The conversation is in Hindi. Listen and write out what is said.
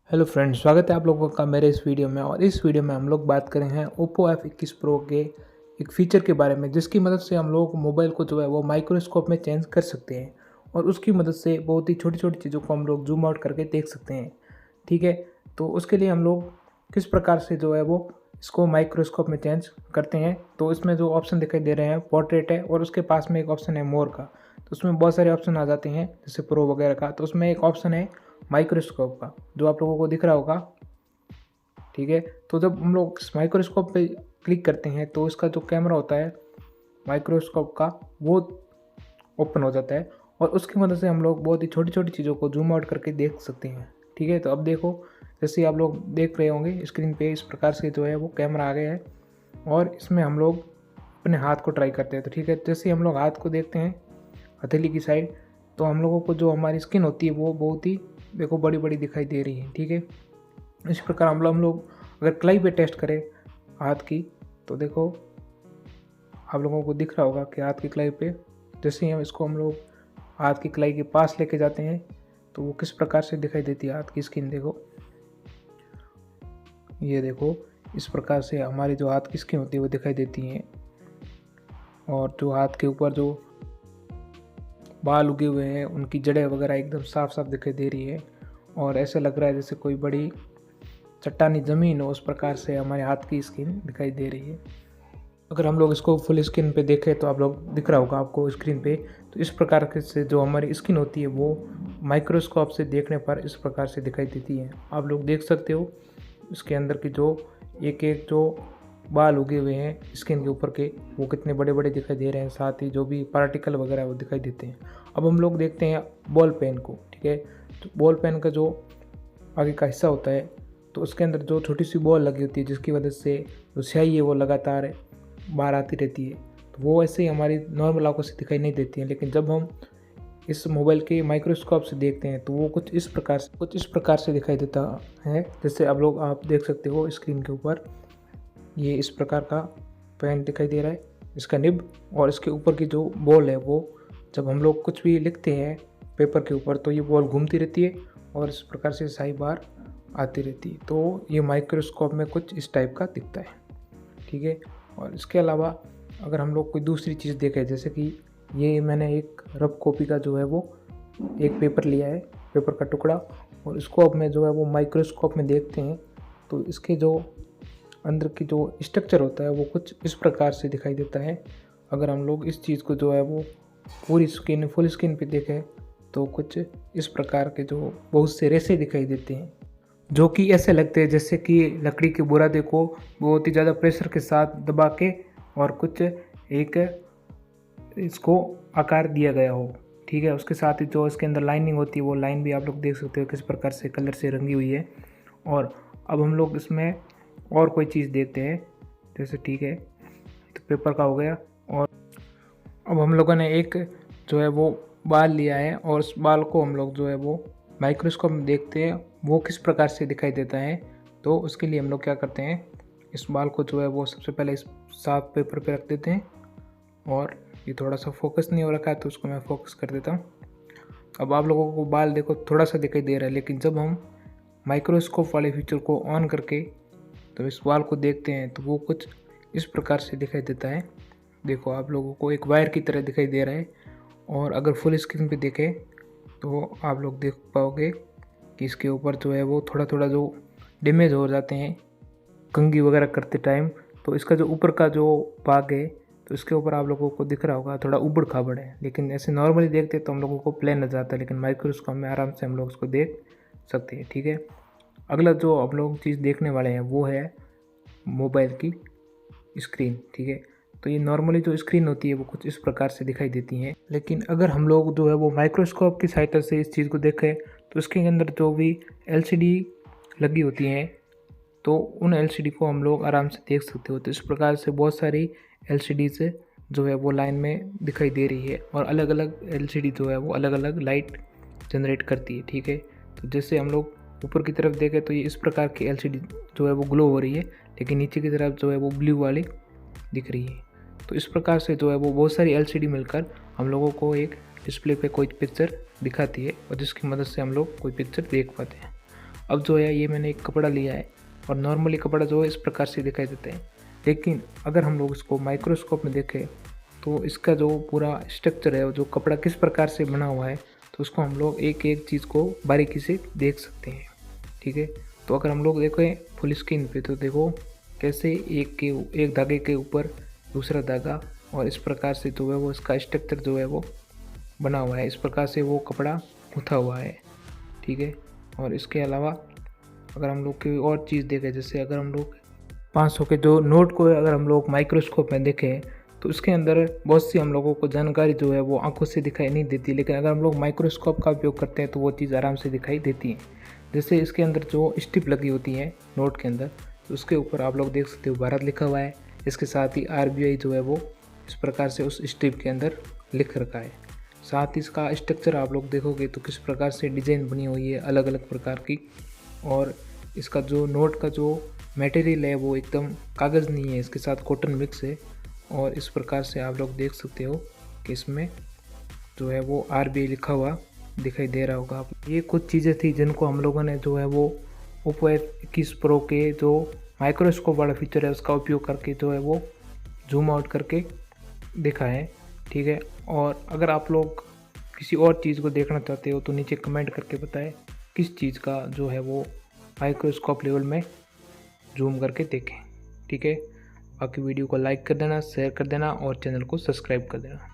हेलो फ्रेंड्स, स्वागत है आप लोगों का मेरे इस वीडियो में। और इस वीडियो में हम लोग बात करें हैं Oppo F21 Pro के एक फ़ीचर के बारे में, जिसकी मदद से हम लोग मोबाइल को जो है वो माइक्रोस्कोप में चेंज कर सकते हैं और उसकी मदद से बहुत ही छोटी छोटी चीज़ों को हम लोग जूम आउट करके देख सकते हैं। ठीक है, तो उसके लिए हम लोग किस प्रकार से जो है वो इसको माइक्रोस्कोप में चेंज करते हैं। तो इसमें जो ऑप्शन दिखाई दे रहे हैं पोर्ट्रेट है और उसके पास में एक ऑप्शन है मोर का। तो उसमें बहुत सारे ऑप्शन आ जाते हैं जैसे प्रो वगैरह का। तो उसमें एक ऑप्शन है माइक्रोस्कोप का जो आप लोगों को दिख रहा होगा। ठीक है, तो जब हम लोग इस माइक्रोस्कोप पे क्लिक करते हैं तो इसका जो कैमरा होता है माइक्रोस्कोप का वो ओपन हो जाता है और उसकी मदद से हम लोग बहुत ही छोटी छोटी चीज़ों को जूम आउट करके देख सकते हैं। ठीक है, तो अब देखो, जैसे आप लोग देख रहे होंगे स्क्रीन पे इस प्रकार से जो है वो कैमरा आ गया है और इसमें हम लोग अपने हाथ को ट्राई करते हैं। तो ठीक है, जैसे हम लोग हाथ को देखते हैं हथेली की साइड, तो हम लोगों को जो हमारी स्किन होती है वो बहुत ही देखो बड़ी बड़ी दिखाई दे रही है। ठीक है, इस प्रकार हम लोग अगर कलाई पे टेस्ट करें हाथ की, तो देखो आप लोगों को दिख रहा होगा कि हाथ की कलाई पे जैसे ही हम लोग हाथ की कलाई के पास लेके जाते हैं तो वो किस प्रकार से दिखाई देती है हाथ की स्किन। देखो, ये देखो इस प्रकार से हमारी जो हाथ की स्किन होती है वो दिखाई देती है और जो हाथ के ऊपर जो बाल उगे हुए हैं उनकी जड़ें वगैरह एकदम साफ साफ दिखाई दे रही है और ऐसा लग रहा है जैसे कोई बड़ी चट्टानी ज़मीन हो, उस प्रकार से हमारे हाथ की स्किन दिखाई दे रही है। अगर हम लोग इसको फुल स्क्रीन पे देखें तो आप लोग दिख रहा होगा आपको स्क्रीन पे, तो इस प्रकार के से जो हमारी स्किन होती है वो माइक्रोस्कोप से देखने पर इस प्रकार से दिखाई देती है। आप लोग देख सकते हो इसके अंदर की जो एक एक जो बाल उगे हुए हैं स्किन के ऊपर के वो कितने बड़े बड़े दिखाई दे रहे हैं, साथ ही जो भी पार्टिकल वगैरह वो दिखाई देते हैं। अब हम लोग देखते हैं बॉल पेन को। ठीक है, तो बॉल पेन का जो आगे का हिस्सा होता है तो उसके अंदर जो छोटी सी बॉल लगी होती है जिसकी वजह से जो स्याही है वो लगातार बाहर आती रहती है। तो वो ऐसे ही हमारी नॉर्मल आंखों से दिखाई नहीं देती है, लेकिन जब हम इस मोबाइल के माइक्रोस्कोप से देखते हैं तो वो कुछ इस प्रकार से दिखाई देता है। जैसे आप देख सकते हो स्क्रीन के ऊपर ये इस प्रकार का पेन दिखाई दे रहा है, इसका निब, और इसके ऊपर की जो बॉल है वो जब हम लोग कुछ भी लिखते हैं पेपर के ऊपर तो ये बॉल घूमती रहती है और इस प्रकार से स्याही बाहर आती रहती है। तो ये माइक्रोस्कोप में कुछ इस टाइप का दिखता है। ठीक है, और इसके अलावा अगर हम लोग कोई दूसरी चीज़ देखें, जैसे कि ये मैंने एक रफ कॉपी का जो है वो एक पेपर लिया है, पेपर का टुकड़ा, और इसको अब मैं जो है वो माइक्रोस्कोप में देखते हैं तो इसके जो अंदर की जो स्ट्रक्चर होता है वो कुछ इस प्रकार से दिखाई देता है। अगर हम लोग इस चीज़ को जो है वो पूरी स्किन फुल स्किन पे देखें तो कुछ इस प्रकार के जो बहुत से रेशे दिखाई देते हैं जो कि ऐसे लगते हैं जैसे कि लकड़ी के बुरादे को बहुत ही ज़्यादा प्रेशर के साथ दबा के और कुछ एक इसको आकार दिया गया हो। ठीक है, उसके साथ ही जो इसके अंदर लाइनिंग होती है वो लाइन भी आप लोग देख सकते हो किस प्रकार से कलर से रंगी हुई है। और अब हम लोग इसमें और कोई चीज़ देखते हैं, जैसे ठीक है तो पेपर का हो गया, और अब हम लोगों ने एक जो है वो बाल लिया है और उस बाल को हम लोग जो है वो माइक्रोस्कोप में देखते हैं वो किस प्रकार से दिखाई देता है। तो उसके लिए हम लोग क्या करते हैं, इस बाल को जो है वो सबसे पहले इस साफ पेपर पे रख देते हैं, और ये थोड़ा सा फोकस नहीं हो रखा है तो उसको मैं फोकस कर देता हूँ। अब आप लोगों को बाल देखो थोड़ा सा दिखाई दे रहा है, लेकिन जब हम माइक्रोस्कोप वाले फीचर को ऑन करके तो इस बाल को देखते हैं तो वो कुछ इस प्रकार से दिखाई देता है। देखो आप लोगों को एक वायर की तरह दिखाई दे रहा है, और अगर फुल स्क्रीन पे देखें तो आप लोग देख पाओगे कि इसके ऊपर जो है वो थोड़ा थोड़ा जो डैमेज हो जाते हैं कंघी वगैरह करते टाइम। तो इसका जो ऊपर का जो भाग है तो इसके ऊपर आप लोगों को दिख रहा होगा थोड़ा उबड़ खाबड़ है, लेकिन ऐसे नॉर्मली देखते तो हम लोगों को प्लेन नजर आता है, लेकिन माइक्रोस्कोप में आराम से हम लोग उसको देख सकते हैं। ठीक है, अगला जो हम लोग चीज़ देखने वाले हैं वो है मोबाइल की स्क्रीन। ठीक है, तो ये नॉर्मली जो स्क्रीन होती है वो कुछ इस प्रकार से दिखाई देती है, लेकिन अगर हम लोग जो है वो माइक्रोस्कोप की सहायता से इस चीज़ को देखें तो इसके अंदर जो भी एलसीडी लगी होती हैं तो उन एलसीडी को हम लोग आराम से देख सकते हो। तो इस प्रकार से बहुत सारी एलसीडीज जो है वो लाइन में दिखाई दे रही है और अलग अलग एलसीडी जो है वो अलग अलग लाइट जनरेट करती है। ठीक है, तो जैसे हम लोग ऊपर की तरफ देखें तो ये इस प्रकार की एलसीडी जो है वो ग्लो हो रही है, लेकिन नीचे की तरफ जो है वो ब्लू वाली दिख रही है। तो इस प्रकार से जो है वो बहुत सारी एलसीडी मिलकर हम लोगों को एक डिस्प्ले पे कोई पिक्चर दिखाती है और जिसकी मदद से हम लोग कोई पिक्चर देख पाते हैं। अब जो है ये मैंने एक कपड़ा लिया है और नॉर्मली कपड़ा जो है इस प्रकार से दिखाई देता है, लेकिन अगर हम लोग इसको माइक्रोस्कोप में देखें तो इसका जो पूरा स्ट्रक्चर है, जो कपड़ा किस प्रकार से बना हुआ है, तो उसको हम लोग एक एक चीज़ को बारीकी से देख सकते हैं। ठीक है, तो अगर हम लोग देखें फुल स्क्रीन पे तो देखो कैसे एक धागे के ऊपर दूसरा धागा और इस प्रकार से जो है वो इसका स्ट्रक्चर जो है वो बना हुआ है, इस प्रकार से वो कपड़ा गूँथा हुआ है। ठीक है, और इसके अलावा अगर हम लोग कोई और चीज़ देखें, जैसे अगर हम लोग 500 के जो नोट को अगर हम लोग माइक्रोस्कोप में देखें तो उसके अंदर बहुत सी हम लोगों को जानकारी जो है वो आंखों से दिखाई नहीं देती, लेकिन अगर हम लोग माइक्रोस्कोप का उपयोग करते हैं तो वो चीज़ आराम से दिखाई देती है। जैसे इसके अंदर जो स्ट्रिप लगी होती है नोट के अंदर, तो उसके ऊपर आप लोग देख सकते हो भारत लिखा हुआ है। इसके साथ ही RBI जो है वो इस प्रकार से उस स्ट्रिप के अंदर लिख रखा है। साथ ही इसका स्ट्रक्चर आप लोग देखोगे तो किस प्रकार से डिज़ाइन बनी हुई है अलग अलग प्रकार की, और इसका जो नोट का जो मटेरियल है वो एकदम कागज़ नहीं है, इसके साथ कॉटन मिक्स है। और इस प्रकार से आप लोग देख सकते हो कि इसमें जो है वो RBI लिखा हुआ दिखाई दे रहा होगा। ये कुछ चीज़ें थी जिनको हम लोगों ने जो है वो ओप्पो F21 प्रो के जो माइक्रोस्कोप वाला फीचर है उसका उपयोग करके जो है वो जूम आउट करके देखा है। ठीक है, और अगर आप लोग किसी और चीज़ को देखना चाहते हो तो नीचे कमेंट करके बताएं किस चीज़ का जो है वो माइक्रोस्कोप लेवल में जूम करके देखें। ठीक है, बाकी वीडियो को लाइक कर देना, शेयर कर देना और चैनल को सब्सक्राइब कर देना।